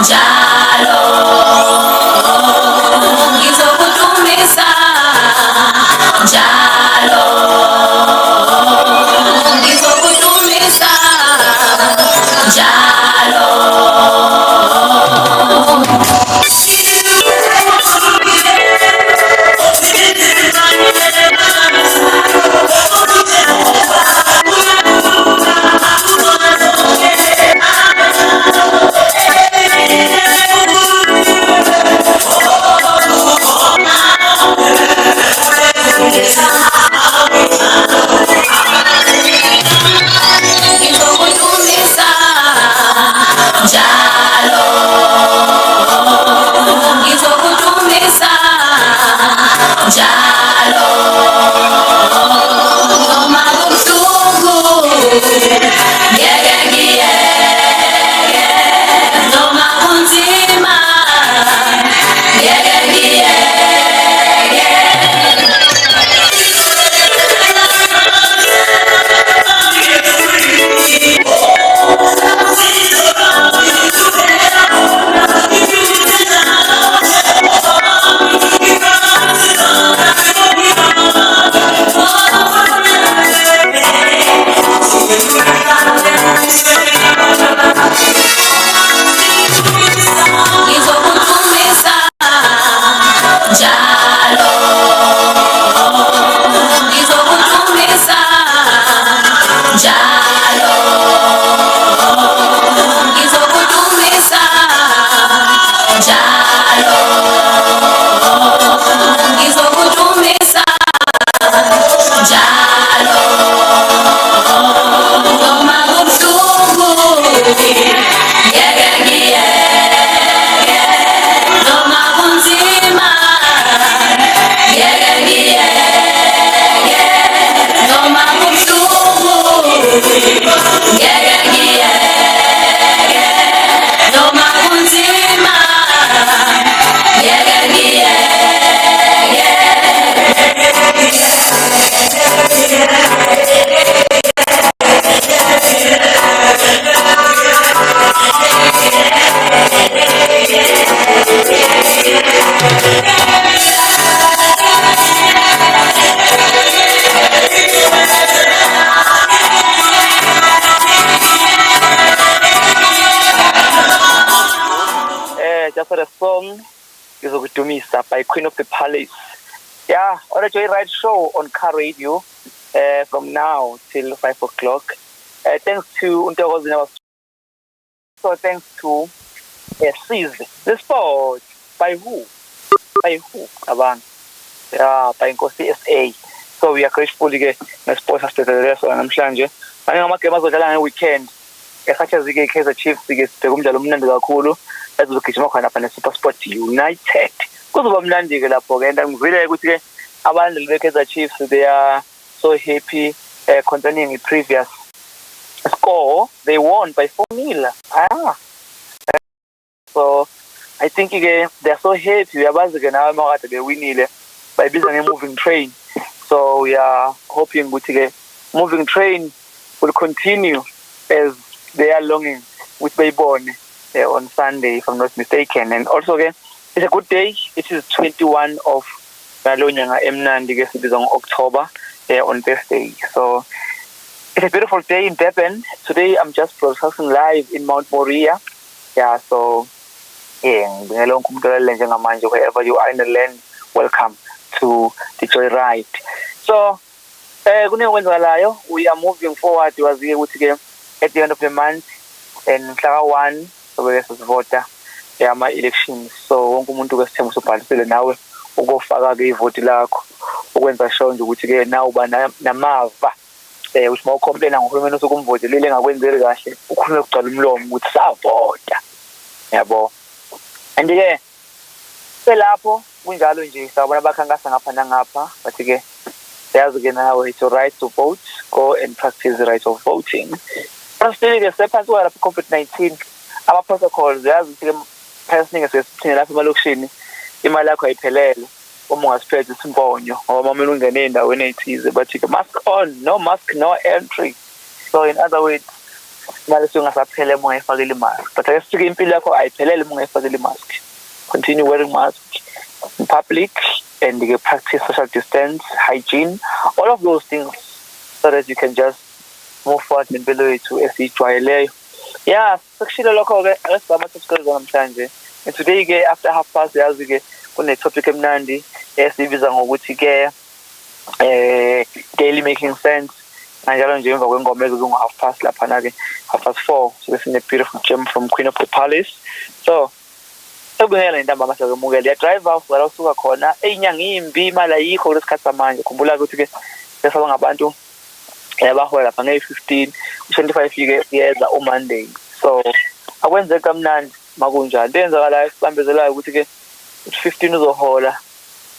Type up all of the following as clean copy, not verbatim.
njalo ngizokudumisa njalo ngizokudumisa njalo just for the song Ngizokudumisa by Queen of the Palace. Yeah, on a Joyride show on car radio from now till 5 o'clock. Thanks to Untokozina. So thanks to Seize the Sport. By who? By who? Abang. Yeah, by Nkosi SA. So we are grateful again. Sports has the rest on namhlanje. Manje ngamagame azodlala ngeweekend. Esachazi-ke Kaizer Chiefs ke sibheka umdlalo omnandi kakhulu. Ezogijima khona lapha neSuperSport United. Kuzoba mnandi ke lapho ke and ngivile ukuthi ke abantu beKaizer Chiefs they are so happy concerning the previous score. They won by 4-0. So I think again they are so happy. Uyabazi ke nawe makade bewinile bayibiza nge-moving train. So we are hoping ukuthi ke moving train will continue as they are longing with Bayborn on Sunday, if I'm not mistaken. And also again, it's a good day. It is 21 of Nalonyanga Emnandi on October on Thursday. So it's a beautiful day in Durban. Today I'm just broadcasting live in Mount Moriah. Yeah, so wherever you are in the land, welcome to the Joyride. So we are moving forward at the end of the month and Clara 1 so we voter my elections. So wonke umuntu ke sithemba usubhalisile nawe ukufaka ke ivoti lakho ukwenza sure nje ukuthi ke nawe uba namava uthi mawucomplain ngohulumeni osukumvotelile engakwenzeli kahle ukhulume ukugcwala umlomo ukuthi savota yabo. And ke selapho kunjalo nje sabona abakhankasa ngapha nangapha bathi ke yazi ke nawe it's your right to vote, go and practice the right of voting. Still ke sephansi kwa lapha COVID-19 ama protocols yazi ukuthi ke personally ngesithini lapha emalokishini imali yakho ayiphelele uma ungasiphethe isimbonyo ngoba mamela ungene endaweni ezithize bathi ke mask on, no mask no entry. So in other words imali sungasaphele uma ungayifakile imask. But ake sithi impilo yakho ayiphelele uma ungayifakile imask. Continue wearing mask in public and you practice social distance, hygiene, all of those things so that you can just move forward nempilo yethu esijwayeleyo. Yeah, sekushilo lokho ke asizama ukusiqhubeka namhlanje. And today ke after past yazi ke kune topic emnandi esibiza ngokuthi ke daily making sense. Kanjalo nje emva kwengoma ezokungu past lapha na ke 4 so this is a beautiful gem from Queen of the Palace. So ubungela intamba masekemukela ya drive off wala usuka khona einyanga imbi imali ayikho kulesikhathi samanje khumbula ukuthi ke besaba ngabantu yabahola lapha nge-15 u25 ike yeza on Monday. So akwenze kamnandi makunjani lenzakala isibambezelayo ukuthi ke 15 uzohola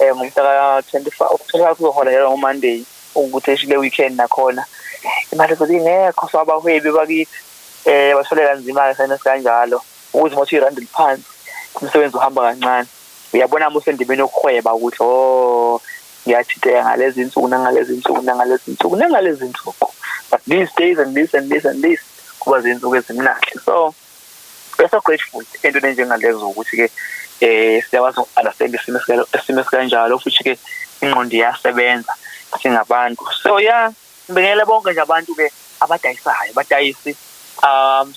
ngomhla ka-25 uzohola yena on Monday ukuthi eshile weekend nakhona imali futhi ngekho so abahwebi bakithi basole kanzima ke kanjalo ukuthi mothi irand liphansi umsebenzi uhamba kancane uyabona musendibeni yokuhweba ukuthi ngiyathitheka ngalezi insuku but these days and this kuba zinsuku ezimnandi. So we're so grateful entweni enjengalezo ukuthi ke siyakwazi ukunderstand isimo kanjalo futhi ke ingqondo iyasebenza singabantu. So yeah, ngibengele bonke nje abantu ke abadayisi.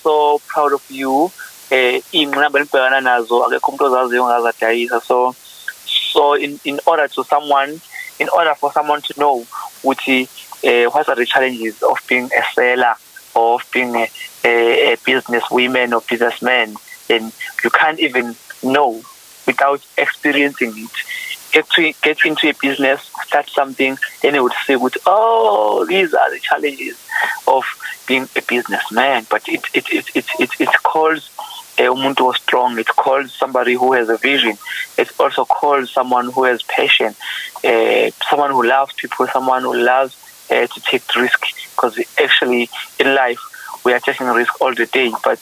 So proud of you. Ingqinamba libhekana nazo akekho umuntu ozaziyo ngazadayisa. So in order for someone to know what are the challenges of being a seller or of being a businesswoman or businessman, then you can't even know without experiencing it. Get into a business, start something, then you would say, these are the challenges of being a businessman. But it calls umuntu who is strong. It calls somebody who has a vision. It also calls someone who has passion, someone who loves people, someone who loves to take risk. Because actually in life we are taking risk all the day, but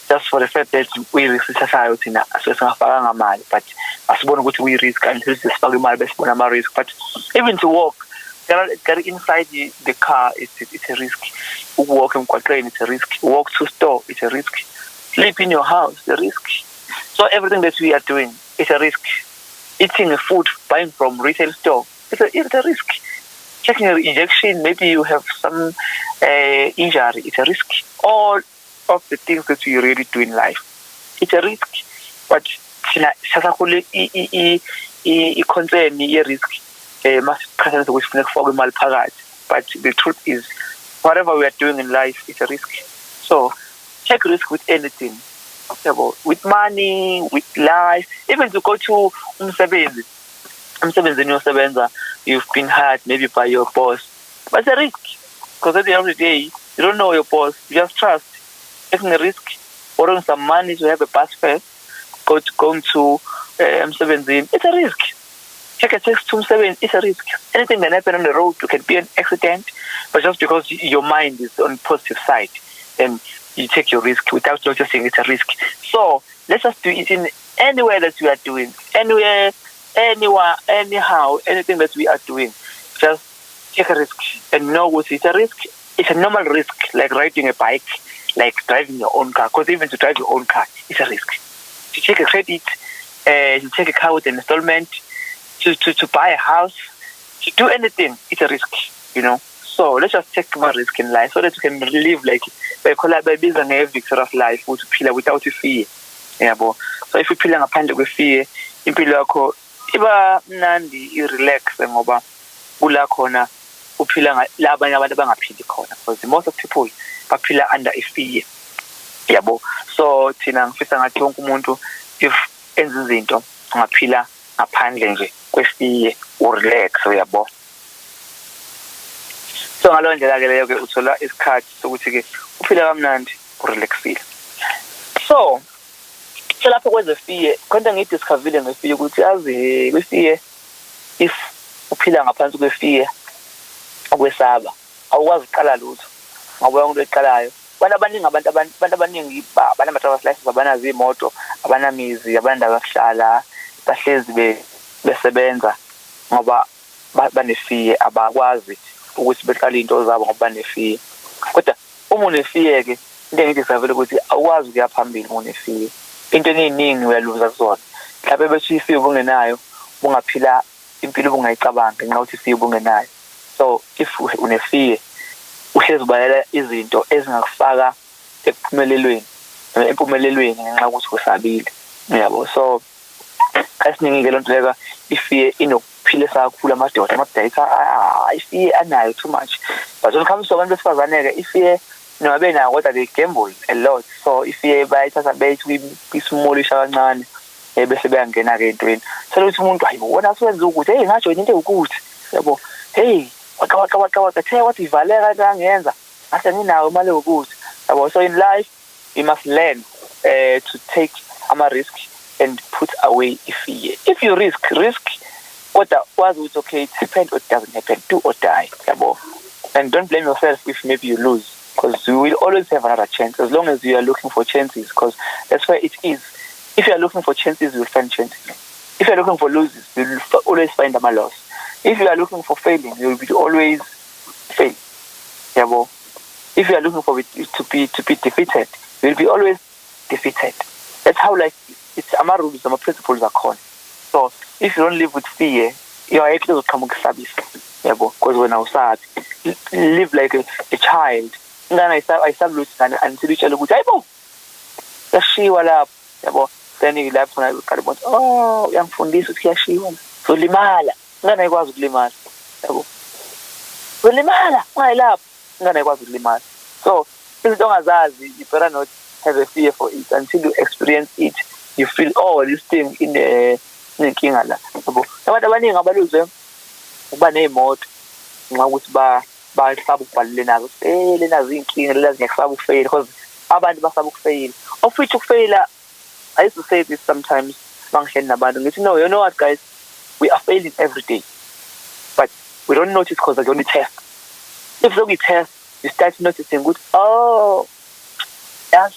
just for the fact that we risk society na asesingafaka ngamali, but asibona ukuthi we risk until sifaka imali besibona ama risk. But even to walk, get inside the car, it's a risk. Walk emgwaqeni, it's a risk. Walk to store, it's a risk. Sleep in your house, it's a risk. So everything that we are doing, it's a risk. Eating food, buying from retail store, it's a risk. Taking an injection, maybe you have some injury, it's a risk. All of the things that we really do in life, it's a risk. But concern risk must present with but the truth is, whatever we are doing in life, it's a risk. So take risk with anything, with money, with life, even to go to umsebenzi uyosebenza, you've been hired maybe by your boss, but it's a risk because at the end of the day you don't know your boss, you just trust. Taking a risk, borrowing some money to have a bus fare, going to umsebenzi, it's a risk. Take a text to umsebenzi, it's a risk. Anything can happen on the road, you can be an accident, but just because your mind is on the positive side, then you take your risk without noticing it's a risk. So let's just do it in anywhere that we are doing, anywhere, anywhere, anyhow, anything that we are doing. Just take a risk and know what is a risk. It's a normal risk, like riding a bike, like driving your own car. Because even to drive your own car, it's a risk. To take a credit, to take a car with an installment, to buy a house, to do anything, it's a risk, So let's just take more risk in life so that we can live like by business a victory of life, to phila without fear. So if you phila ngaphandle kwe-fear, impilo yakho iba mnandi, i-relax ngoba kula khona uphila la abanye abantu abangaphili khona, because most of people baphila under a fear. So thina ngifisa ngathi wonke umuntu if enza izinto ngaphila ngaphandle nje kwe-fear, u-relax, So ngalo ndlela ke leyo ke uthola isikhathi sokuthi ke uphila kamnandi, urelaxile. So lapho kwenze fear, konke ngidiscoverile ngefear ukuthi yazi kwe-fear, if uphila ngaphansi kwe-fear, ukwesaba, awukwazi ukuqala lutho. Ngoba yonke into eqalayo, abantu abaningi banama-driver's license, abanazo imoto, abanamizi, abanandawo yokuhlala, bahlezi besebenza ngoba banefear, abakwazi ukuthi beqale into zabo ngoba banefear. Kodwa uma unefear ke into engideserve ukuthi awukwazi ukuya phambili ngonefear. Into eningi uyaluza kuzona. Mhlawumbe bethi ifear ubungenayo bungaphila impilo ubungayicabanga ngenxa ukuthi ifear ubungenayo. So if unefear uhlezi ubalela izinto ezingakufaka empumelelweni ngenxa ukuthi usabile. Yabo, so kasiningi ke lonto leka ifear inokuphilisa kakhulu amadoda ifear anayo too much. But when it comes to abantu besifazane ke ifear no abenayo kodwa they gamble a lot. So ifear bayithatha bethi kwisimolisha kancane bese beyangena ke entweni. So ukuthi umuntu ayibona asenze ukuthi hey ngajoyina into ukuthi yabo hey waka wathi ivaleka kangenza ase nginawo imali ukuthi yabo. So in life you must learn to take risk and put away fear. If you risk kodwa wazi ukuthi okay it happens or it doesn't happen, do or die yabo. And don't blame yourself if maybe you lose, because you will always have another chance as long as you are looking for chances, because that's where it is. If you are looking for chances, you will find chances. If you are looking for losses, you will always find a loss. If you are looking for failing, you will always fail. Yabo. If you are looking for it to be defeated, you will be always defeated. That's how it's rules, principles are called. So if you don't live with fear, you are actually come with Thabisile. Yabo. Because when I was sad, live like a child. Then I start losing until you tell me, "Yabo, yashiwa lapho." Yabo. Then you laugh when I look at it. Oh, yangifundisa ukuthi yashiwa. So limala. Ngane ikwazi ukulimala. Yabo. So limala. Ngayilapho. Ngane ikwazi ukulimala. So izinto ongazazi, you better not have a fear for it until you experience it. You feel this thing in inkinga la. Yabo. Abantu abaningi abaluze ukuba nezimoto nxa ukuthi basaba ukubhalile nazo. Lenazo inkinga lezi ngiyasaba ukufail because abantu basaba ukufail. Of which ukufaila, I used to say this sometimes mangihleli nabantu ngithi no, you know what guys, we are failing every day, but we don't notice because I only test. If you test, you start noticing good. Oh, yes,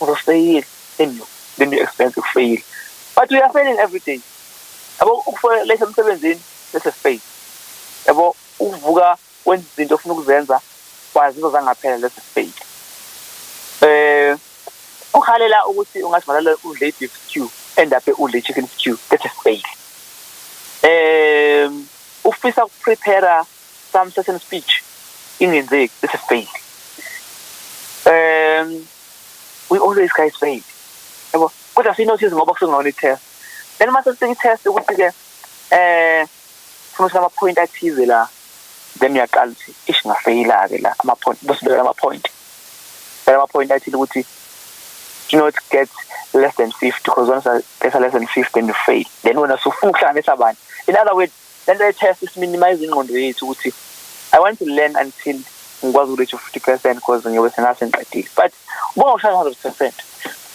we fail. Then you experience to fail. But we are failing every day. Abo ukufail emsebenzini, let's fail. Abo uvuka wenza izinto ofuna ukuzenza kwazizo zangaphela, let's fail. Ukhalela ukuthi ungazivalela udle beef stew end up udle chicken stew, that's a fail. Ufisa ukuprepare some certain speech ingenzeki, that's a fail. We always guys fail. Yabo, kodwa sinotice ngoba kusengona i-test. Then mase sitest ukuthi ke funa ama-point athize la, then uyaqala ukuthi ish ngafeyila ke la ama-point, bosibeka ama-point. Beka ama-point athile ukuthi do not get less than 50, because once I get less than 50 then you fail. Then when usufuna ukuhlanganisa abantu. In other words, then the test is minimizing ingqondo yethu ukuthi I want to learn until ngikwazi ukureach 50% because ngiyobe sengasengiqedile. But ubonga ushaya 100%.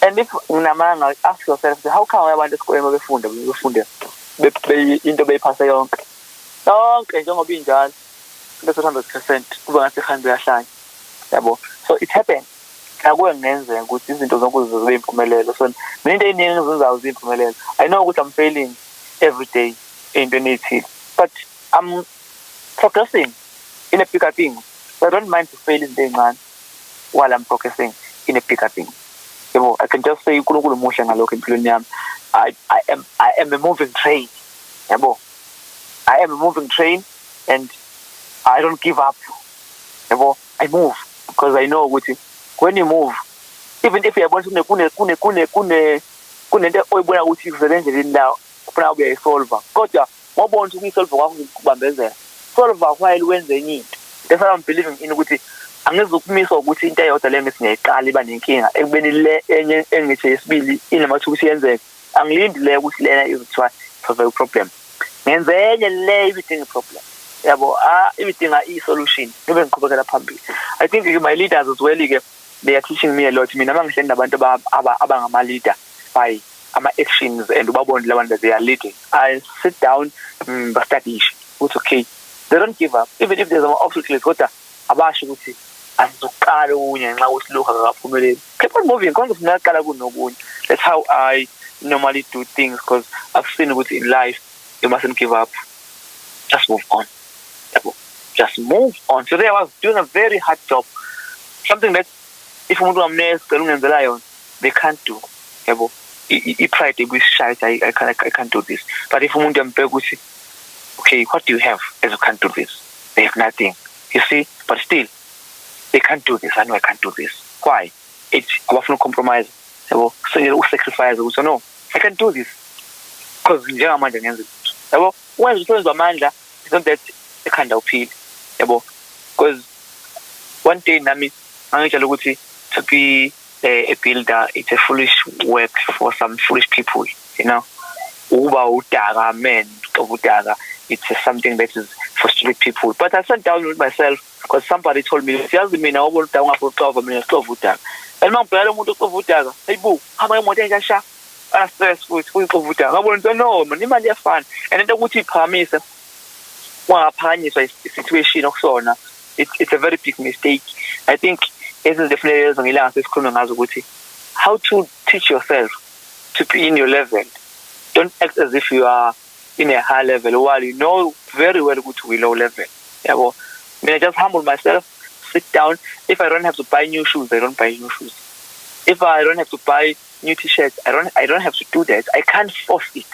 And if unamanga, ask yourself, how come abantu esikoleni befunde into beyiphase yonke njengoba injalo bese 100% kube ngathi ihambe yahlanya. Yabo. So it happened. Akuwe ngenzeka ukuthi izinto zonke zibe impumelelo. So mina into eningi ngizenzayo izimpumelelo. I know ukuthi I'm failing every day into ethile, but I'm progressing in a bigger thing. So I don't mind to fail in encane while I'm progressing in a bigger thing. Yabo, I can just say uNkulunkulu muhle ngalokho empilweni yami. I am a moving train. Yabo. I am a moving train and I don't give up. Yabo, I move because I know ukuthi when you move, even if you are going to kunento oyibona ukuthi kusebenzeleni la ufuna ukuyisolve, kodwa wabona ukuthi uyisolve kwakho ukubambezela solve while wenze enye into. That's what I'm believing in, ukuthi angizukumisa ukuthi into eyodwa le ngisingayiqala iba nenkinga ekubeni le enye engithi yesibili inamathuba siyenzeka. Angilindi le ukuthi lena izothiwa solve problem, ngenze enye le ibidinga problem. Yabo, ibidinga i-solution ngibe ngiqhubekela phambili. I think my leaders as well ke they are teaching me a lot. Mina mangihleli nabantu abangama leader by ama actions and ubabone labantu that they are leading, I sit down bastadish ukuthi okay, they don't give up even if there's an obstacle, kodwa abasho ukuthi asizoqala unye nxa ukuthi lokho akaphumeleli. Keep on moving konke singaqala kunokunye. That's how I normally do things, because I've seen ukuthi in life you mustn't give up, just move on. Just move on. Today I was doing a very hard job, something that if umuntu ngamnesicela ungenzela yona, they can't do. Yabo. I-pride ibuyishaya, I can't do this. But if umuntu yambheka ukuthi, okay, what do you have as you can't do this? They have nothing. You see? But still, they can't do this. I know I can't do this. Why? It's abafuna compromise. Yabo. So you sacrifice. So no, I can do this. Because njengamanje ngenza lutho. Yabo. When usebenza amandla, it's not that ekhanda uphile. Yabo. Because one day nami angitshela ukuthi to be a builder, it's a foolish work for some foolish people, you know. Uba udaka, man, udaka, it's something that is for stupid people. But I sat down with myself because somebody told me, "Tell me now, what I'm going to cover me, stop udaka." And my brother want to cover udaka. Hey, boo, how am I going to get I stress with udaka. I want to know, man, imagine are fun. And then the wuti promise, one opinion is a situation of so on. It's a very big mistake. I think this is definitely how to teach yourself to be in your level. Don't act as if you are in a high level while you know very well good to be low level. Yeah, well, I just humble myself, sit down. If I don't have to buy new shoes, I don't buy new shoes. If I don't have to buy new t-shirts, I don't have to do that. I can't force it.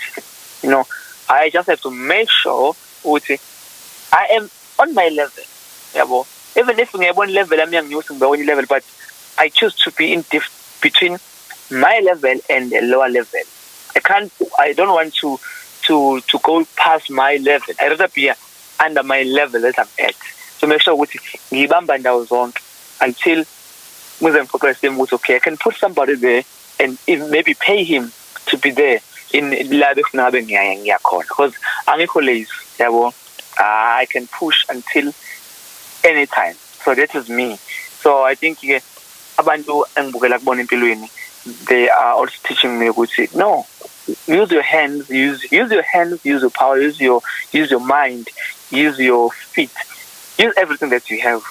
You know, I just have to make sure I am on my level. Yeah, well, even if we have one level, I'm young using the only level, but I choose to be in between my level and a lower level. I don't want to go past my level. I rather be under my level that I'm at. So make sure until okay, I can put somebody there and maybe pay him to be there in because I'm equally I can push until anytime. So that is me. So I think abantu engibukela kubona empilweni, they are also teaching me ukuthi no, use your hands, use your hands, use your power, use your mind, use your feet, use everything that you have.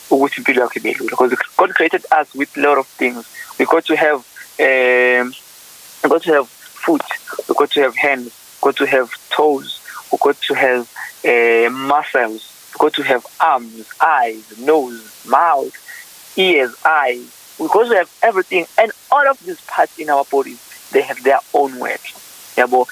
Because God created us with a lot of things. We got to have foot, we got to have hands, we got to have toes, we got to have muscles. We got to have arms, eyes, nose, mouth, ears, eyes. We got to have everything. And all of these parts in our bodies, they have their own work. Yabo,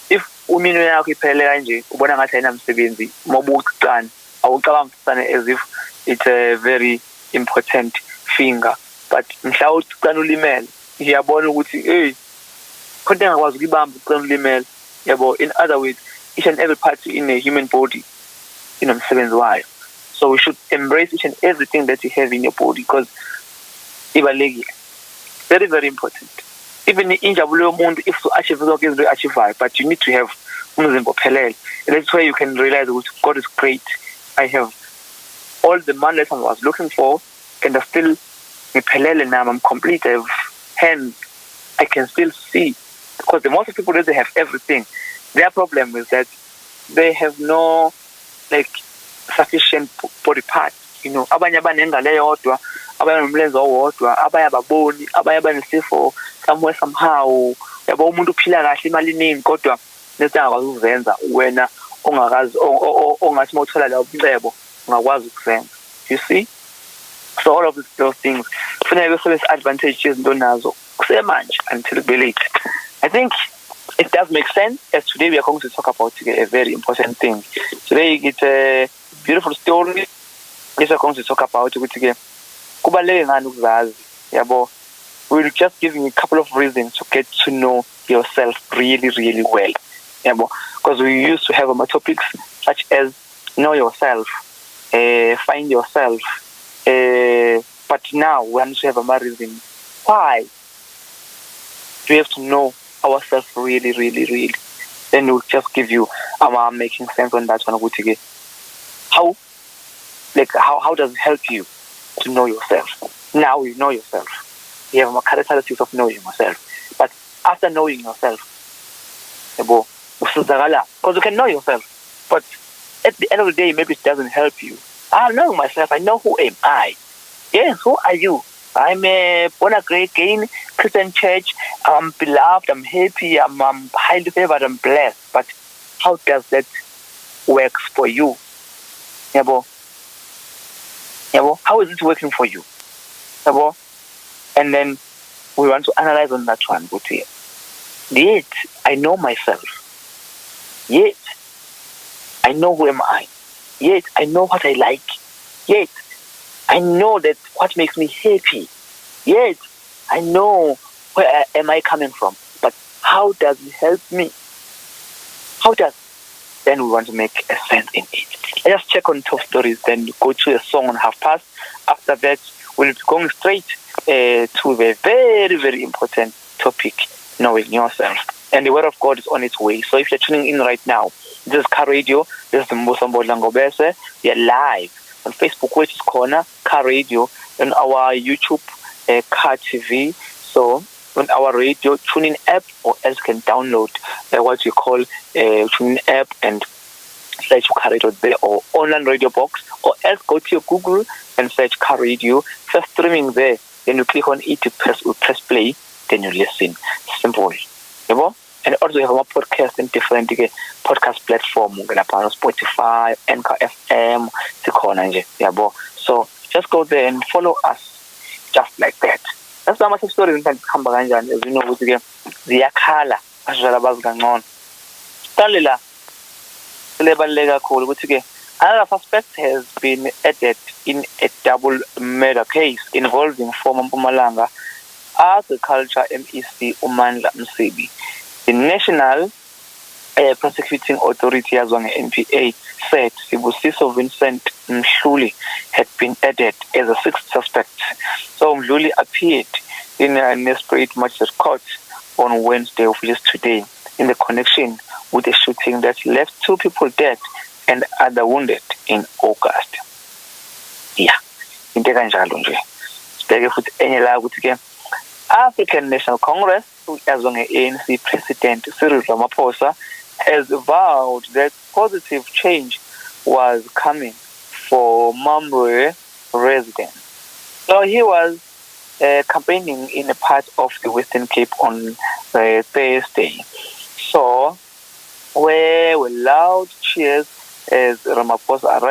if umino yakho iphelele nje ubona ngathi ayinamsebenzi mobuqana awucabanga as if it's a very important finger, but mhla uqana ulimele ngiyabona ukuthi hey konke ngakwazi ukubamba uqana ulimele. Yabo, in other words, each and every part in a human body umsebenzi wayo. So we should embrace each and everything that you have in your body because ibalekile, very very important. Even injabulo yomuntu if to achieve zonke izinto achieve, but you need to have umzimba ophelele. That's why you can realize that God is great. I have all the money that I was looking for and I still ngiphelele now, I'm complete. I have hands, I can still see, because the most of people that they have everything, their problem is that they have no sufficient body parts. You know, abanye abanengalo eyodwa, abanye nomlenze owodwa, abanye ababoni, abanye abanesifo somewhere somehow. Yabo, umuntu uphila kahle imali iningi kodwa nesingakwazi ukuzenza wena ongakazi ongathi mawuthola lawo umcebo ungakwazi ukuzenza. You see? So all of those things kufanele besebenzise advantages izinto nazo kusemanje until kube late. I think it does make sense, as today we are going to talk about a very important thing. Today it's a beautiful story. We are going to talk about kubaluleke ngani ukuzazi. Yabo, we'll just give you a couple of reasons to get to know yourself really, really well. Yabo, because we used to have topics such as know yourself, find yourself, but now we want to have a reason. Why do we have to know ourselves really, really, really? Then we'll just give you making sense on that one. How does it help you to know yourself? Now you know yourself. You have a characteristics of knowing yourself. But after knowing yourself, because you can know yourself, but at the end of the day, maybe it doesn't help you. I know myself. I know who am I. Yes, who are you? I'm a born-again Christian church. I'm beloved. I'm happy. I'm highly favored. I'm blessed. But how does that work for you? Yabo, how is it working for you? Yabo? And then we want to analyze on that one. Yet I know myself. Yet I know who am I. Yet I know what I like. Yet I know that what makes me happy. Yet I know where am I coming from. But how does it help me? How does? Then we want to make a sense in it. Let's check on top stories, then go to a song on past. After that, we'll be going straight to the very, very important topic, knowing yourself. And the word of God is on its way. So if you're tuning in right now, this is Car Radio, this is Mbuso Ngobese. We are live on Facebook, which is Corner Car Radio, on our YouTube, Car TV. So on our radio tuning app, or else can download what you call tuning app and search Car Radio there, or online radio box, or else go to your Google and search Car Radio. First streaming there, then you click on it, you press play, then you listen. Simple. And also we have a podcast in different podcast platform, Spotify, Anchor FM, so just go there and follow us just like that. That's how much story in come back, as you know, with again the Akala as well as Gangon. Talila Lebalega call with again. Another suspect has been added in a double murder case involving former Mpumalanga Agriculture MEC Umandla Msomi. The National Prosecuting Authority, as on NPA, said Sibusiso Vincent Mhluli had been added as a sixth suspect. So Mhluli appeared in a Nespreet Magistrate Court on Wednesday, which is today, in the connection with a shooting that left 2 people dead and other wounded in August. Yeah, in the African National Congress, as on ANC President Cyril Ramaphosa, has vowed that positive change was coming for Mambwe residents. So he was campaigning in a part of the Western Cape on Thursday. So where were loud cheers as Ramaphosa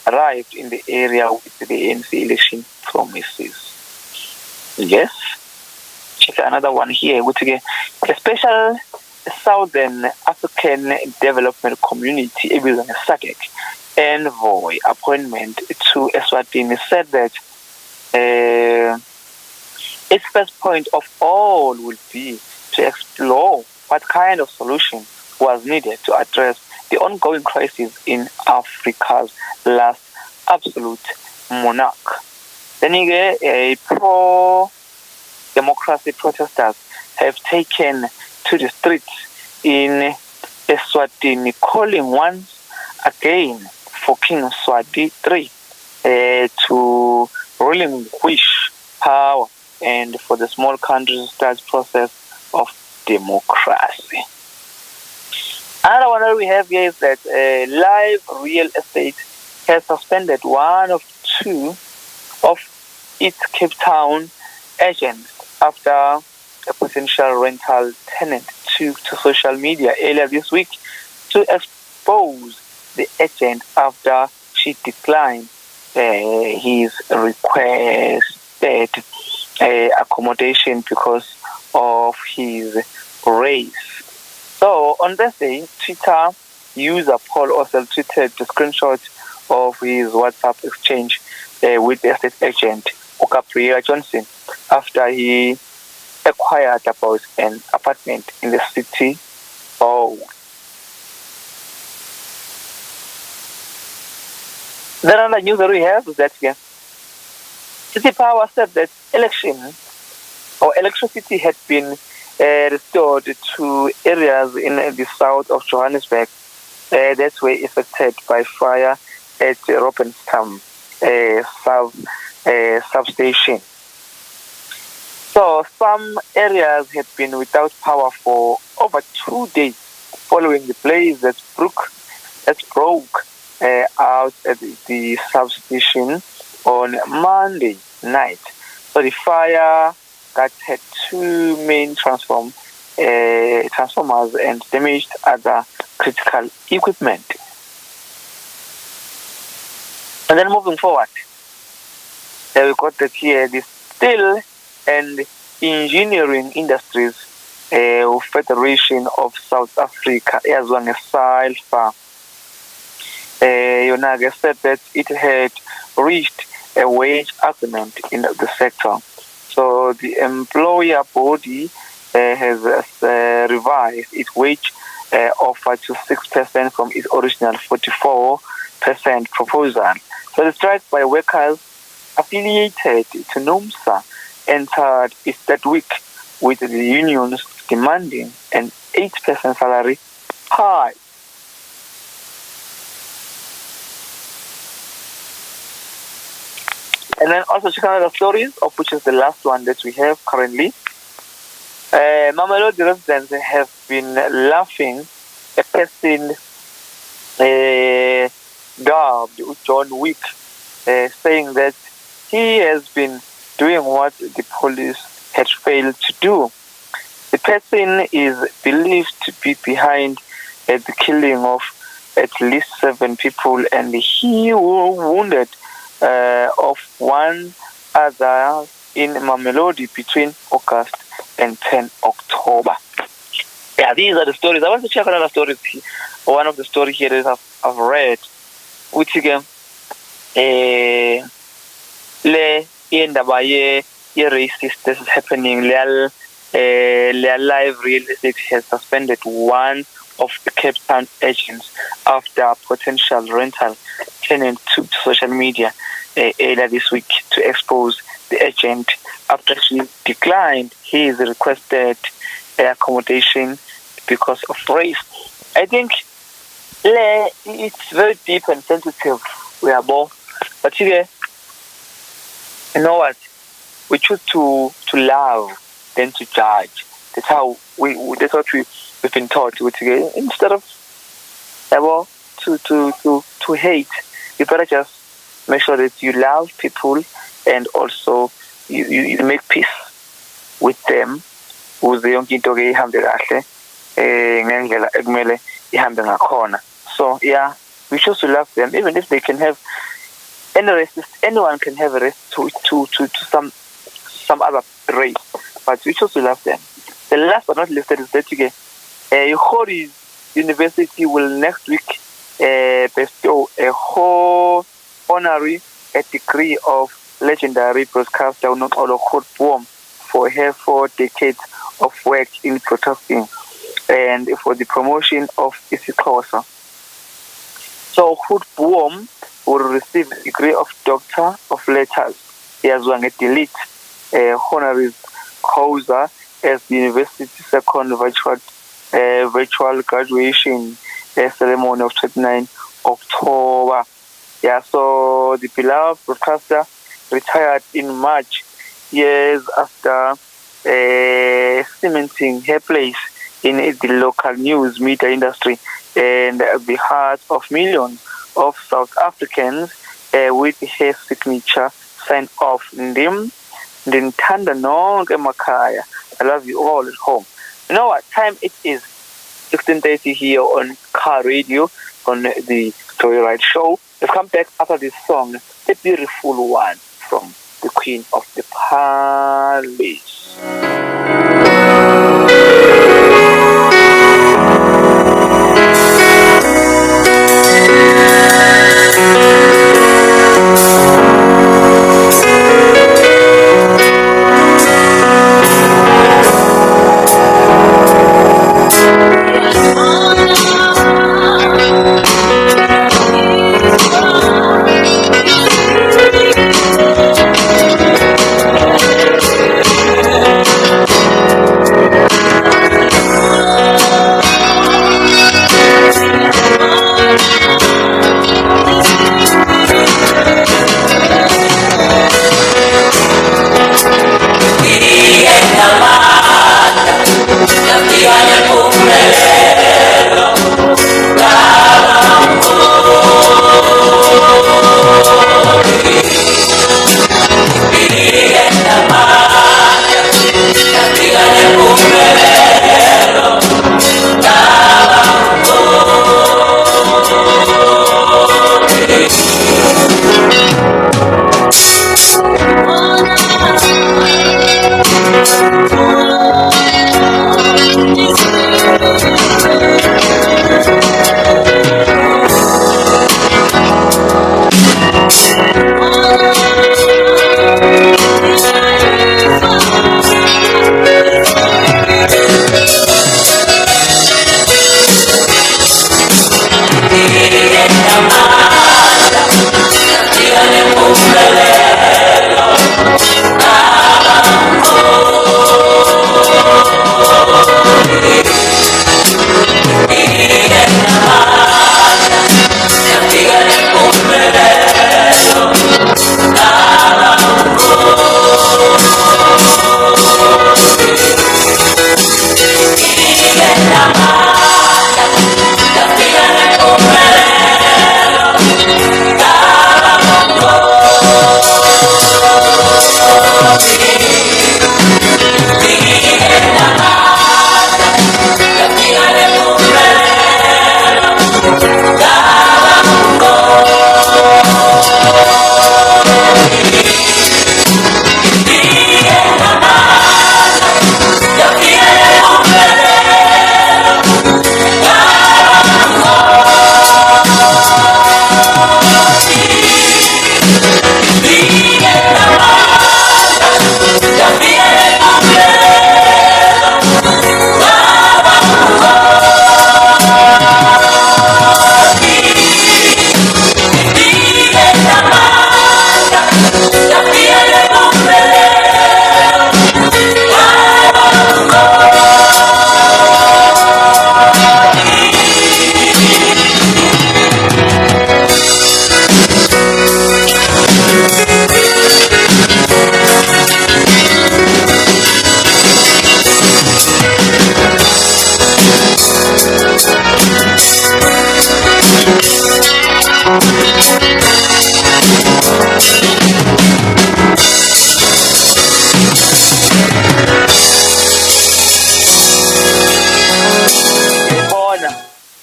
arrived in the area with the ANC election promises. Yes. Check another one here. A special Southern African Development Community, SADC, envoy appointment to Eswatini said that its first point of all would be to explore what kind of solution was needed to address the ongoing crisis in Africa's last absolute monarch. Then a pro-democracy protesters have taken to the streets in Eswatini, calling once again for King Mswati III to relinquish power and for the small country to start process of democracy. Another one that we have here is that Live Real Estate has suspended one of 2 of its Cape Town agents after a potential rental tenant took to social media earlier this week to expose the agent after she declined his requested accommodation because of his race. So on Thursday, Twitter user Paul Osel tweeted the screenshot of his WhatsApp exchange with the estate agent Gabriela Johnson after he acquired about an apartment in the city. Then another news that we have is that City Power said that electricity had been restored to areas in the south of Johannesburg that were affected by fire at Robinstown substation. So some areas had been without power for over 2 days following the blaze that broke out at the substation on Monday night. So the fire that had 2 main transformers and damaged other critical equipment. And then moving forward, we got that here, this Steel and Engineering Industries Federation of South Africa, eyaziwa nge-SAIFA, yona-ke said that it had reached a wage agreement in the sector. So the employer body has revised its wage offer to 6% from its original 44% proposal. So the strike by workers affiliated to NUMSA entered its third week, with the unions demanding an 8% salary hike. And then also check out the stories, of which is the last one that we have currently. Mamelodi residents have been laughing at person dubbed John Wick, saying that he has been doing what the police had failed to do. The person is believed to be behind the killing of at least 7 people, and he wounded of one other in Mamelodi between August and 10 October. Yeah, these are the stories. I want to check another story. One of the stories here that I've read, which again, le indaba ye racist this is happening. Live real estate has suspended one of the Cape Town agents after potential rental tenant took to social media earlier this week to expose the agent after she declined his requested accommodation because of race. I think it's very deep and sensitive. We are both, but you know what? We choose to love than to judge. That's how that's what we've been taught. Instead of to hate, you better just make sure that you love people and also you make peace with them. So yeah, we choose to love them, even if they can have any race. Anyone can have a race to some other race, but we choose to love them. The last but not least is that Khori's University will next week bestow a whole honorary degree of legendary broadcaster Nonolo Khotbom for her 4 decades of work in broadcasting and for the promotion of isiXhosa. So Khotbom will receive a degree of Doctor of Letters. He has won a delete honoris causa as the university's second virtual graduation ceremony of 29 October. Yeah, so the beloved broadcaster retired in March, years after cementing her place in the local news media industry and the hearts of millions of South Africans with her signature sign off. Ndinthanda nonke emakhaya. I love you all at home. You know what time it is? 16:30 here on Car Radio on the Joyride Show. We'll come back after this song, a beautiful one from the Queen of the Palace.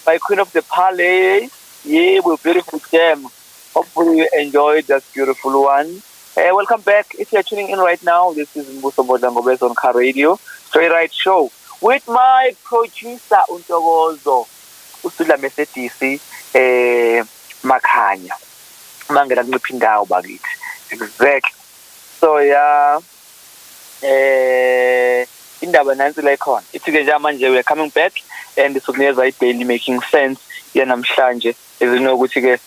by Queen of the Palace. Yeah, we're beautiful gem. Hopefully you enjoyed that beautiful one. Welcome back. If you're tuning in right now, this is Mbuso Ngobese on Car Radio, Straight Right Show, with my producer Untokozo, Usula Mesedisi, Makhanya. Mangela kuliphi indawo bakithi. Exactly. So yeah, indaba nansi la ikhona. Ithi-ke nje manje we are coming back and sokunikeza i-daily making sense yanamhlanje ezinokuthi-ke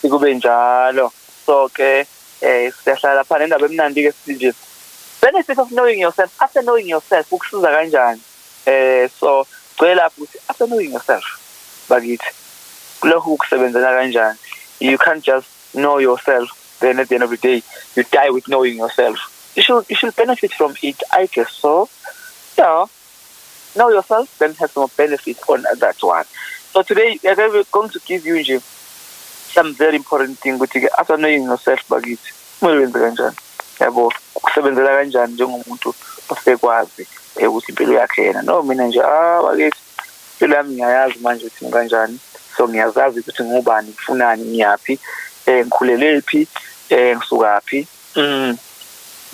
sikube njalo. So-ke siyahlala phana indaba emnandi-ke sithi nje benefit of knowing yourself. After knowing yourself ukusiza kanjani? So gcwele lapho ukuthi after knowing yourself bakithi kulokhu ukusebenzela kanjani. You can't just know yourself, then at the end of the day you die with knowing yourself. You should benefit from it, I guess. So yeah, know yourself, then have some benefit on that one. So today we are going to give you some very important thing ukuthi after knowing yourself bakithi uwenze kanjani. Yabo ukusebenzela kanjani njengomuntu osekwazi ukuthi impilo yakhe yena no mina nje bakithi impilo yami ngiyayazi manje ukuthi kanjani. So ngiyazazi ukuthi ngubani ngifunani ngiyaphi ngikhulelephi ngisukaphi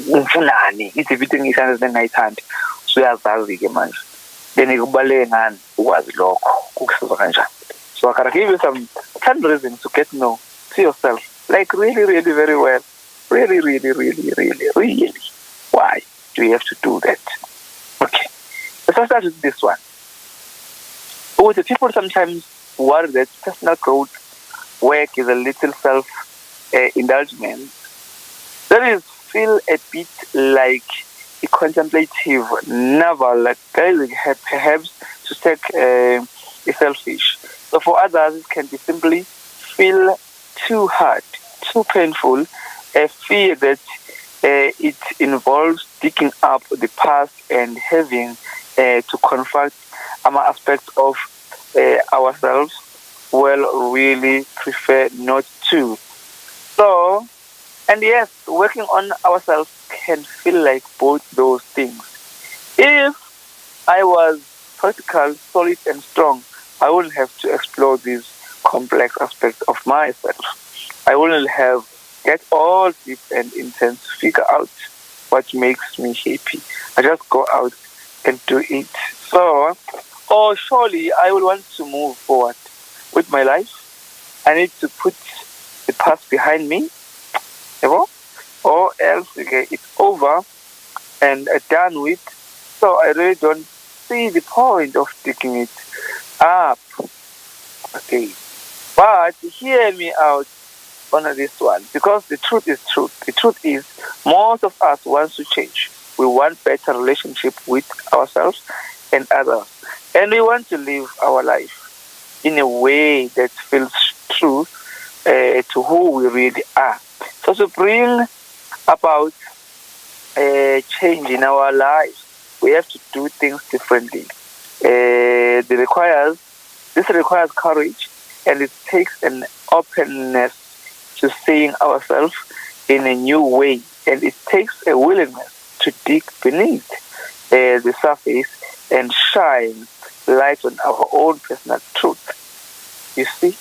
ngifunani izivithe ngiyithanda nengayithandi uyazazi ke manje then kubaleke ngani ukwazi lokho ukusiza kanjani. So I can give you some 10 reasons to get to know to yourself, like really very well, really why do you have to do that? Okay, let's start with this one. With the people sometimes worry that personal growth work is a little self-indulgence. That is feel a bit like a contemplative novel, like perhaps to take selfish. So for others, it can be simply feel too hard, too painful, a fear that it involves digging up the past and having to confront aspects of ourselves. Well, really prefer not to. So, and yes, working on ourselves can feel like both those things. If I was practical, solid, and strong, I wouldn't have to explore these complex aspects of myself. I wouldn't have get all deep and intense to figure out what makes me happy. I just go out and do it. So, surely I will want to move forward with my life. I need to put the past behind me, or else it's over and done with. So I really don't see the point of digging it up. Okay, but hear me out on this one, because the truth is truth. The truth is most of us want to change. We want better relationship with ourselves and others, and we want to live our life in a way that feels true to who we really are. So to bring about change in our lives, we have to do things differently. This requires courage, and it takes an openness to seeing ourselves in a new way, and it takes a willingness to dig beneath the surface and shine light on our own personal truth. You see?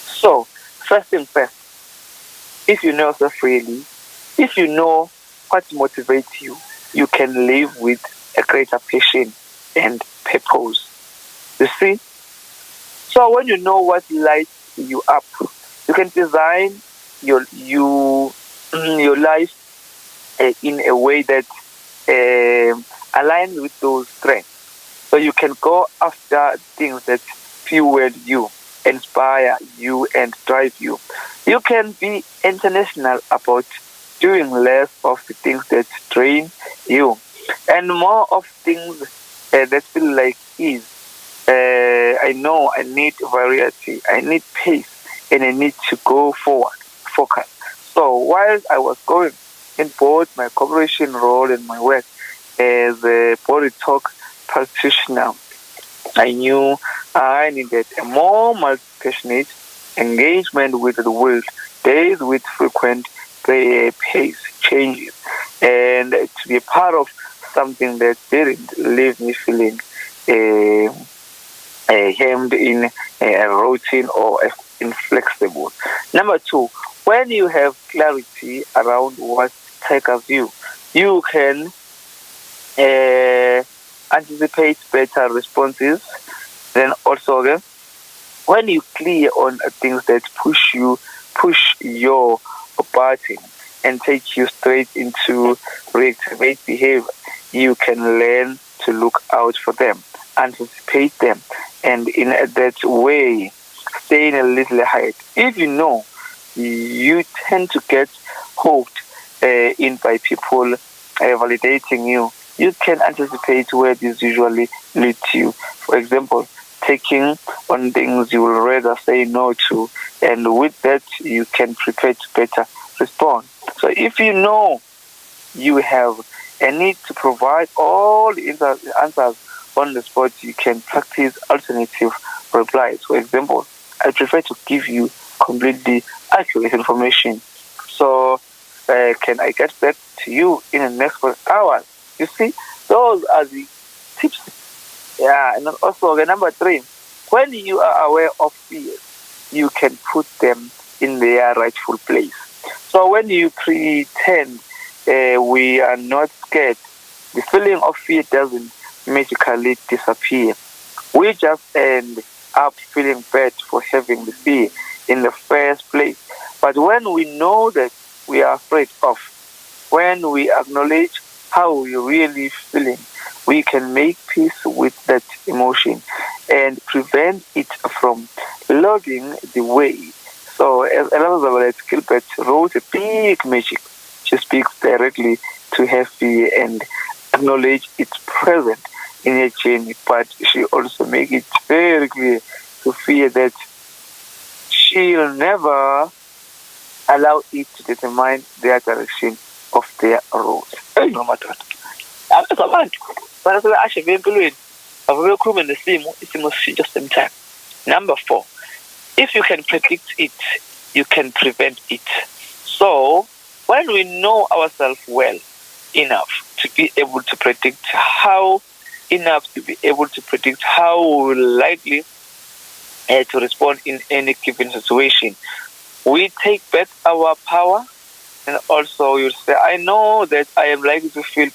So, first thing first, if you know yourself really, if you know what motivates you, you can live with a greater passion and purpose. You see? So when you know what lights you up, you can design your life in a way that aligns with those strengths. So you can go after things that fuel you, inspire you, and drive you. You can be intentional about doing less of the things that drain you and more of things that feel like ease. I know I need variety, I need pace, and I need to go forward, focus. So while I was going in both my corporation role and my work as a body talk practitioner, I knew I needed a more multi-passionate engagement with the world, days with frequent pace changes, and to be a part of something that didn't leave me feeling hemmed in, routine, or inflexible. Number 2, when you have clarity around what triggers you, you can anticipate better responses. Then also, okay, when you clear on things that push your button and take you straight into reactivate behavior, you can learn to look out for them, anticipate them, and in that way, staying a little ahead. If you know, you tend to get hooked in by people validating you. You can anticipate where this usually leads you. For example, taking on things you will rather say no to, and with that, you can prepare to better respond. So if you know you have a need to provide all the answers on the spot, you can practice alternative replies. For example, I prefer to give you completely accurate information. So can I get back to you in the next 4 hours? You see, those are the tips. Yeah, and also number 3, when you are aware of fears, you can put them in their rightful place. So when you pretend we are not scared, the feeling of fear doesn't magically disappear. We just end up feeling bad for having the fear in the first place. But when we know that we are afraid of, when we acknowledge how we're really feeling, we can make peace with that emotion and prevent it from logging the way. So Elizabeth Gilbert wrote a big magic. She speaks directly to her fear and acknowledge its presence in her journey, but she also makes it very clear to fear that she'll never allow it to determine their direction of their road. No matter abantu basuke ashive empilweni ababekhuluma nesimo sishintsha same time. Number 4, if you can predict it, you can prevent it. So when we know ourselves well enough to be able to predict how we will likely to respond in any given situation, we take back our power. And also you'll say, I know that I am likely to feel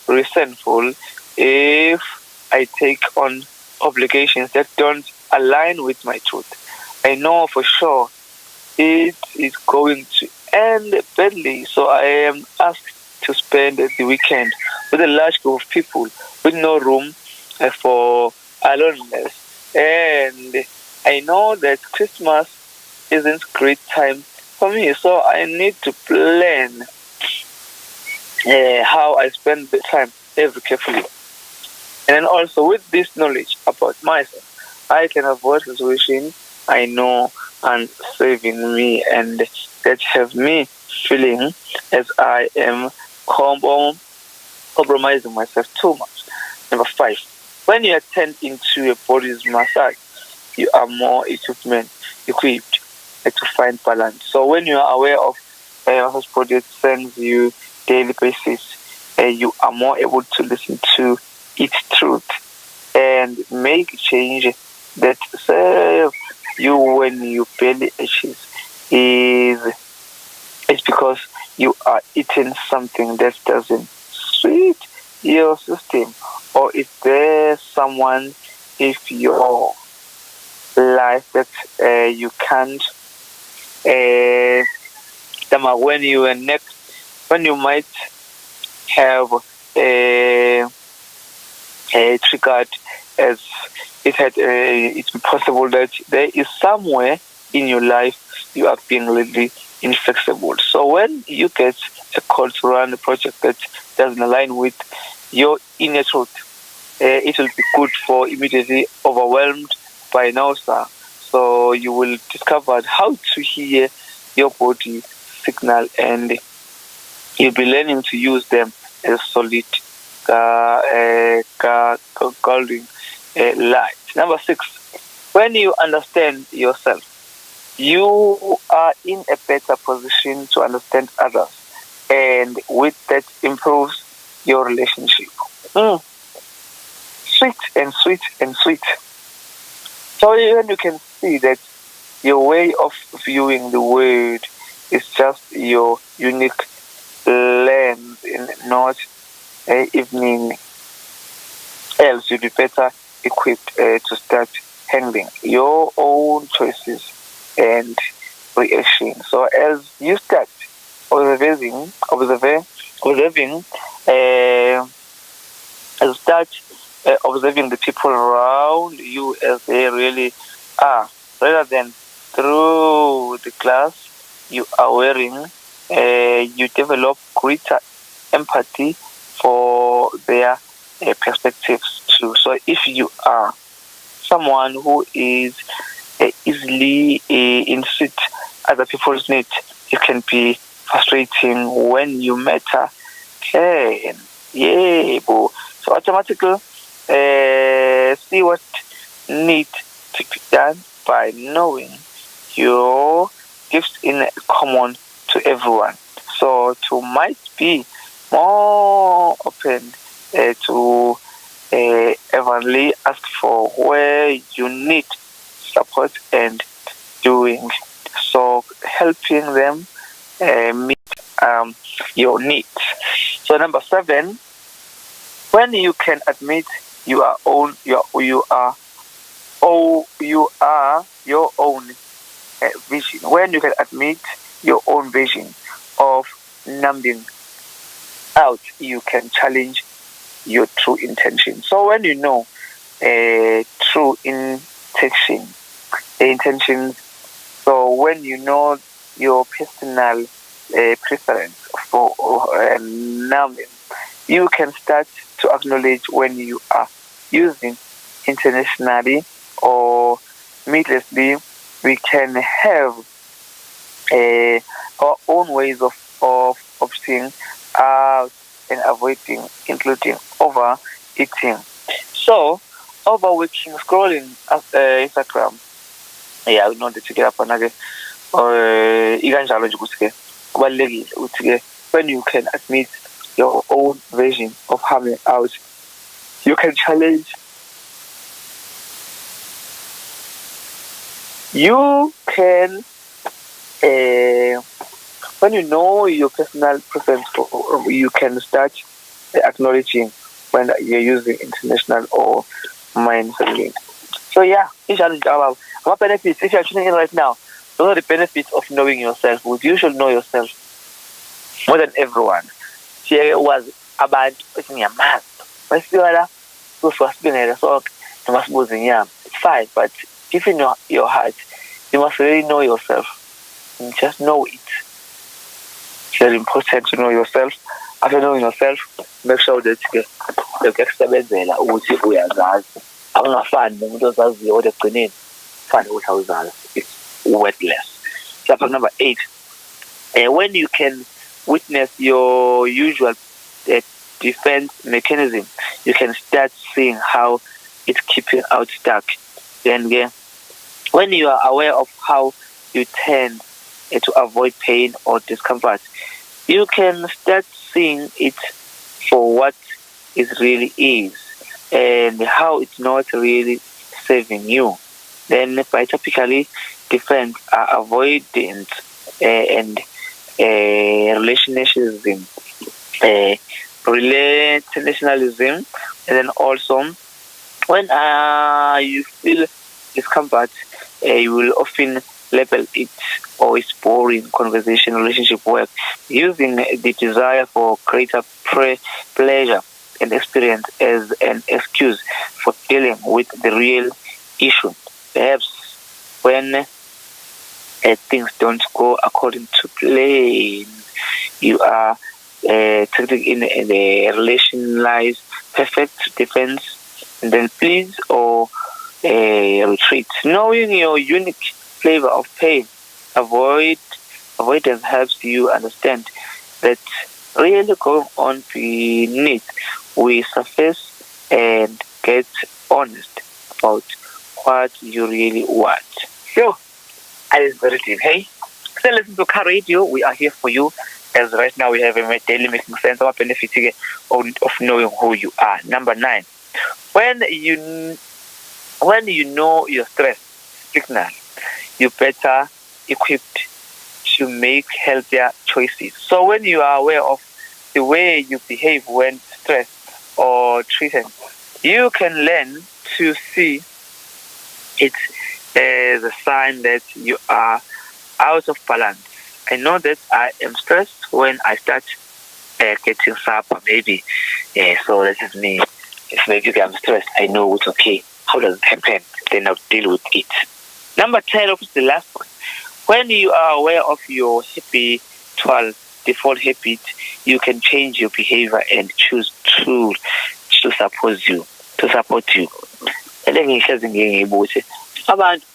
resentful if I take on obligations that don't align with my truth. I know for sure it is going to end badly, so I am asked to spend the weekend with a large group of people with no room for aloneness. And I know that Christmas isn't a great time for me, so I need to plan how I spend the time very carefully. And then also with this knowledge about myself, I can avoid situations I know and saving me and that have me feeling as I am compromising myself too much. Number 5, when you attend into your body's massage, you are more equipped to find balance. So when you are aware of massage body sends you daily basis, you are more able to listen to its truth and make change that serve you when your belly aches. It's because you are eating something that doesn't suit your system, or is there someone if your life that you can't when you might have triggered as it's possible that there is somewhere in your life you are being really inflexible. So when you get a call to run a project that doesn't align with your inner truth, it will be good for immediately overwhelmed by nausea. So you will discover how to hear your body signal, and you'll be learning to use them as solid guiding light. Number 6, when you understand yourself, you are in a better position to understand others, and with that improves your relationship. sweet and sweet and sweet. So even you can see that your way of viewing the world is just your unique lens and not evening. Else you'll be better equipped to start handling your own choices and reaction. So as you start observing, as you start observing the people around you as they really are, rather than through the glass you are wearing, you develop greater empathy for their perspectives too. So if you are someone who is easily insist other people's needs, it can be frustrating when you matter. Okay, yeah, boo. So automatically see what needs to be done by knowing your gifts in common to everyone. So to might be more open to evenly ask for where you need support and doing so, helping them meet your needs. So number 7, when you can admit you are your own vision. When you can admit your own vision of numbing out, you can challenge your true intention. So when you know true intentions, so when you know your personal preference for numbing, you can start to acknowledge when you are using internationally or needlessly. We can have our own ways of opting out and avoiding, including overeating. So, overworking, scrolling Instagram. Yeah, we know that you get up another ikanjalo nje ukuthi-ke kubalulekile ukuthi-ke when you can admit your own version of harming out, you can challenge. You can, when you know your personal preference, you can start acknowledging when you're using international or mindfully. So yeah, what benefits, if you're tuning in right now, those are the benefits of knowing yourself. You should know yourself more than everyone. She was about ngiyamazi. Masifika la kusibingelela so masibuze nyama. It's fine, but if you know your heart, you must really know yourself. You just know it. It's very important to know yourself. After knowing yourself, make sure that ukusebenzela ukuthi uyazazi. Akungafani nomuntu ozaziyo kodwa egcineni fani ukuthi awuzazi. It's worthless. Chapter number 8. When you can witness your usual defense mechanism, you can start seeing how it's keeping out stuck. Then when you are aware of how you tend to avoid pain or discomfort, you can start seeing it for what it really is and how it's not really serving you. Then by typically defense are avoidance and relationalism, and then also when you feel discomfort, you will often label it or it's boring conversation, relationship, work, using the desire for greater pleasure and experience as an excuse for dealing with the real issue. Perhaps when things don't go according to plan, you are technically in a relationalized perfect defense, and then please or retreat. Knowing your unique flavor of pain, avoidance helps you understand that really going on beneath we surface and get honest about what you really want. So, that is very deep. Hey, so listen to Car Radio. We are here for you. As right now we have a daily making sense of benefit of knowing who you are. Number 9. When you know your stress signal, you're better equipped to make healthier choices. So when you are aware of the way you behave when stressed or threatened, you can learn to see it as a sign that you are out of balance. I know that I am stressed when I start getting supper, maybe. So that is me. If maybe I'm stressed, I know it's okay. How does it happen? Then I'll deal with it. Number 10, which is the last one. When you are aware of your habitual default habit, you can change your behavior and choose to support you. Abantu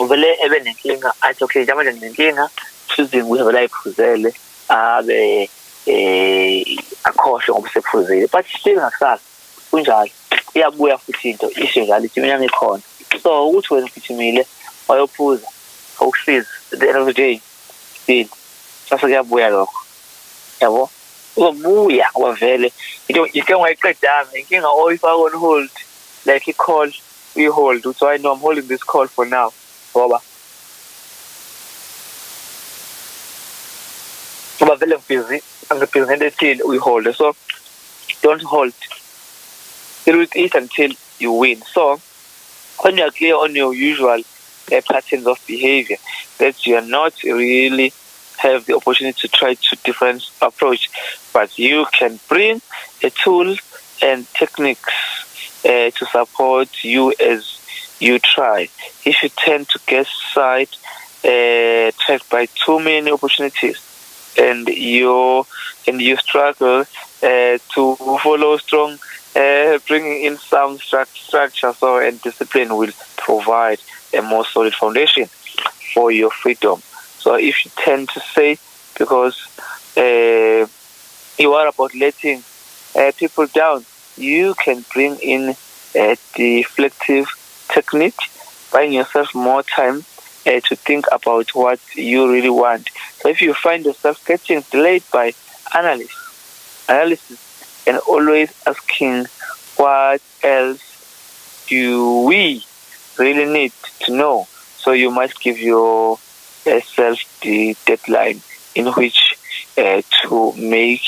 uvele ebe nenkinga athi okay njengoba nenkinga choosing uvela iphuzele abe akhohle ngoba sephuzile but still ngakusasa kunjalo iyabuya futhi into isho njalo ithi mina ngikhona so ukuthi wena ugijimile wayophuza awusiza at the end of the day still sasa kuyabuya lokho yabo ubuya wavele into ike wayiqedanga inkinga oyifaka on hold like a call we hold so I know I'm holding this call for now ngoba vele busy until we hold so don't hold deal with it until you win. So when you are clear on your usual patterns of behavior, that you are not really have the opportunity to try to different approach, but you can bring a tool and techniques to support you as you try. If you tend to get tracked by too many opportunities and you struggle to follow strong, bringing in some structure and discipline will provide a more solid foundation for your freedom. So if you tend to say because you are about letting people down, you can bring in a deflective technique, buying yourself more time to think about what you really want. So if you find yourself getting delayed by analysis and always asking what else do we really need to know, so you must give yourself the deadline in which to make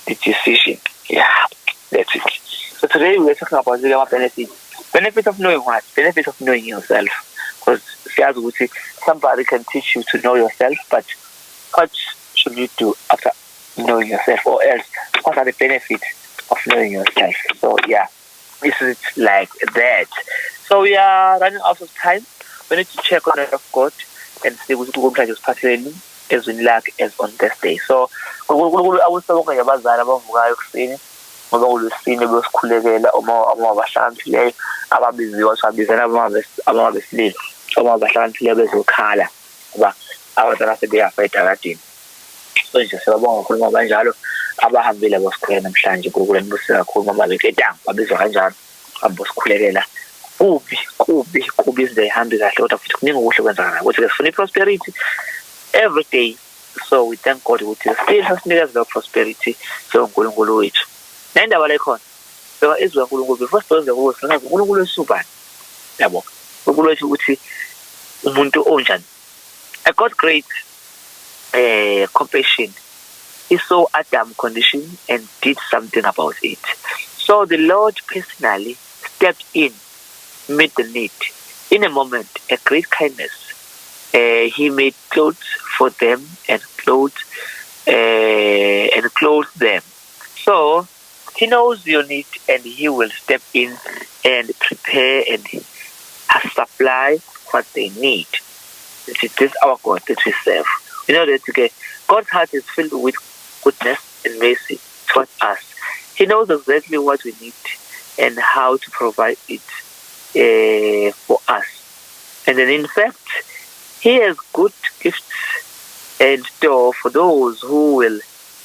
the decision. Yeah, that's it. So today we're talking about the benefits. Benefits of knowing what? Benefits of knowing yourself. Because somebody can teach you to know yourself, but what should you do after knowing yourself, or else what are the benefits of knowing yourself? So yeah, this is like that. So we are running out of time. We need to check on the of God and see what we're going to do as we lack as on this day. So I was talking about that ngoba ulusini besikhulekela uma bahlakaniphileyo ababiziwe sabizana ababesilile uma bahlakaniphileyo bezokhala ngoba abantwana sebeyafayida kadini. So nje siyabonga kakhulu kanjalo abahambile bosikhulekela namhlanje kukuleni Mbuso kakhulu ngoba beketanga babizwa kanjalo abosikhulekela kubi izinto ezihambi kahle kodwa futhi kuningi okuhle kwenzakala ukuthi sifuna prosperity every day. So we thank God ukuthi still hasinikeza prosperity so uNkulunkulu wethu. Nendaba lekhona so izwe uNkulunkulu before sizoze ukuthi uNkulunkulu esubani yabo uNkulunkulu wethu ukuthi umuntu onjani. I got great compassion. He saw Adam's condition and did something about it. So the Lord personally stepped in, met the need. In a moment, a great kindness. He made clothes for them and clothed them. So He knows your need and He will step in and prepare and supply what they need. This is our God that we serve. You know that God's heart is filled with goodness and mercy towards us. He knows exactly what we need and how to provide it for us. And then in fact, He has good gifts in store for those who will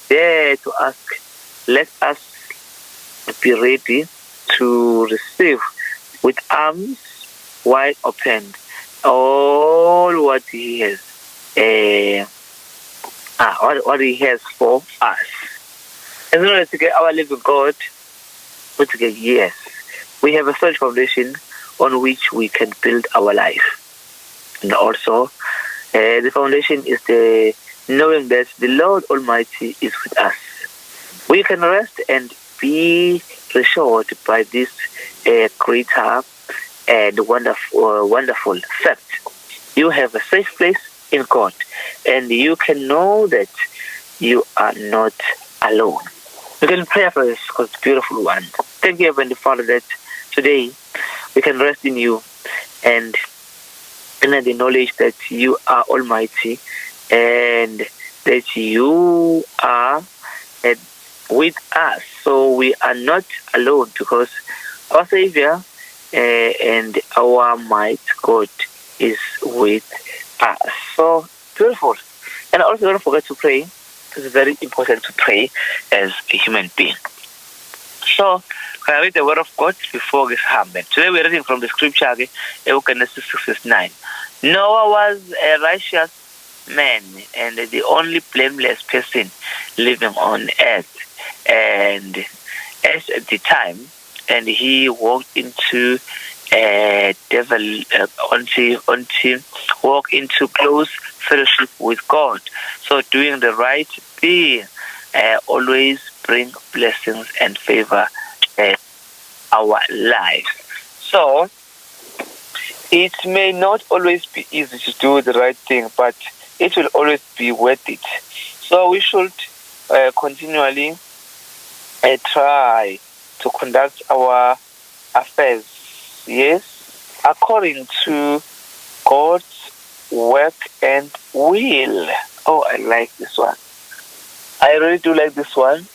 dare to ask. Let us be ready to receive with arms wide open all what He has what He has for us. And in order to get our living God, we to get yes, we have a solid foundation on which we can build our life. And also, the foundation is the knowing that the Lord Almighty is with us. We can rest and be reassured by this greater and wonderful fact. You have a safe place in God, and you can know that you are not alone. We can pray for this because it's a beautiful one. Thank you, Heavenly Father, that today we can rest in you and in the knowledge that you are Almighty and that you are with us. So we are not alone because our Savior and our might God is with us. So beautiful. And also don't forget to pray. It's very important to pray as a human being. So I read the word of God before this happened. Today we're reading from the scripture, Genesis 6:9. Noah was a righteous man and the only blameless person living on earth. And at the time, and he walked into walk into close fellowship with God. So doing the right thing always bring blessings and favor our lives. So it may not always be easy to do the right thing, but it will always be worth it. So we should continually try to conduct our affairs, yes, according to God's work and will. Oh, I like this one. I really do like this one.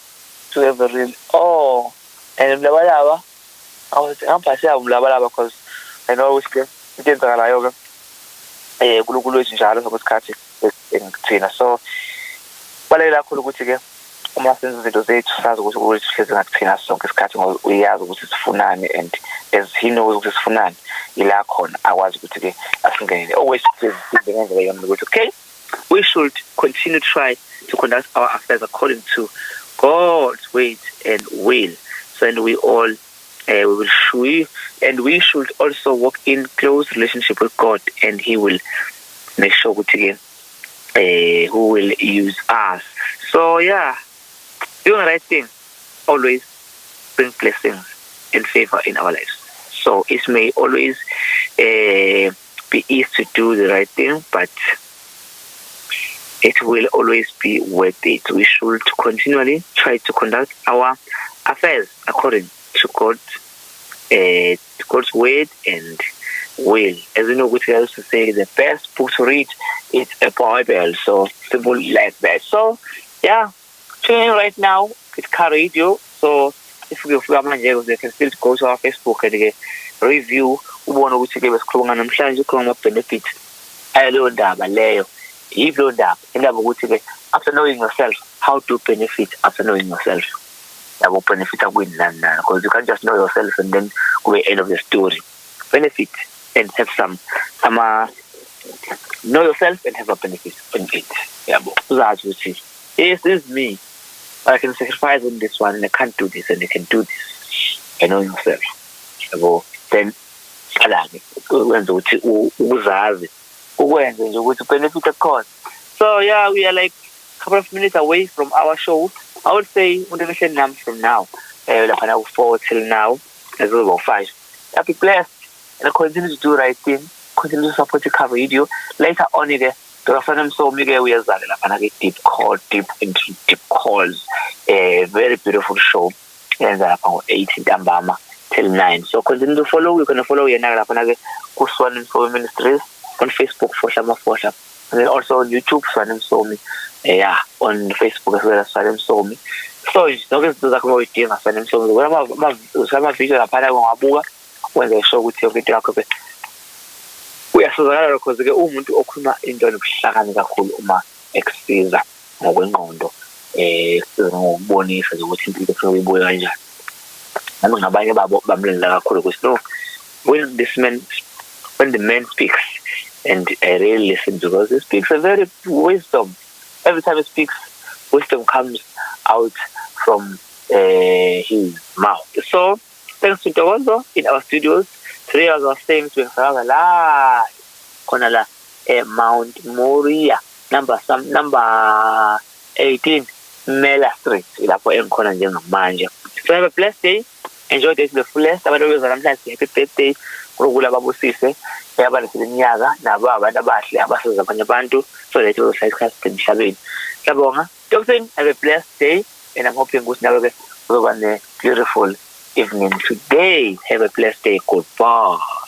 To have a real and Mlabalaba. I'm passing Mlabalaba because I know which get the yoga. Gulu is in Jala of Scotch in Tina. So, but I like Kuluguti. Umasenza izinto zethu sazi ukuthi ukuthi ngakuthina sonke isikhathi ngoba uyazi ukuthi sifunani, and as he knows ukuthi sifunani ila khona akwazi ukuthi ke asingene always ngendlela yona ukuthi okay, we should continue to try to conduct our affairs according to God's way and will. So and we should also walk in close relationship with God, and he will make sure again who will use us. So yeah, doing the right thing always brings blessings and favor in our lives. So it may always be easy to do the right thing, but it will always be worth it. We should continually try to conduct our affairs according to God's word and will. As you know, we used to say the best book to read is a Bible. So simple like that. So yeah, tuning right now with Car Radio. So if you can still go to our Facebook and review ubone ukuthi ke besikhuluma namhlanje ukhuluma benefit ayelo ndaba leyo. Yilo ndaba indaba ukuthi ke after knowing yourself, how to benefit after knowing yourself. Yabo benefit akwini nani, because you can't just know yourself and then go end of the story. Benefit and have some know yourself and have a benefit on it. Yabo uzazi ukuthi yes, this is me. I can sacrifice on this one and I can't do this and you can do this. You know yourself. Yabo then alani wenza ukuthi uzazi ukwenza nje ukuthi benefit akhona. So yeah, we are like a couple of minutes away from our show. I would say motivation numbers from now. Like an hour 4 till now, as well about 5. I'll be blessed and I continue to do the right thing. Continue to support the Car Radio. Later on again, Msomi we are deep into deep calls. A very beautiful show. And about 8 in Dambama till 9. So continue to follow. We're gonna follow Suoane Msomi Ministries on Facebook for Shama. And then also on YouTube, Suoane Msomi. Yeah, on Facebook as well as Suoane Msomi. So it's not just that we're doing Suoane Msomi. When video apana when they show with your video, we are so because ke umuntu okhuluma into ebuhlakani kakhulu uma exisa ngokwengqondo ngokubonisa ukuthi impilo kufanele ibuye kanjani. Nami ngabanye babo bamlelela kakhulu ukuthi no, when the man speaks, and I really listen because he speaks a very wisdom. Every time he speaks, wisdom comes out from his mouth. So thanks to Togozo in our studios. 3 hours of things being live. Konala Mount Moriah, number 18, Mela Street. Ilapho engikhona njengamanje. So have a blessed day. Enjoy this the fullest. Abantu bezanamhlanje happy birthday. Ngokula babusise. Yabalesinyaka nabo abantu abahle abasiza abanye abantu so that we will success emhlabeni. Siyabonga. Doctor, have a blessed day and I'm hoping ukuthi nawe ke uzoba ne beautiful evening today. Have a blessed day. Goodbye.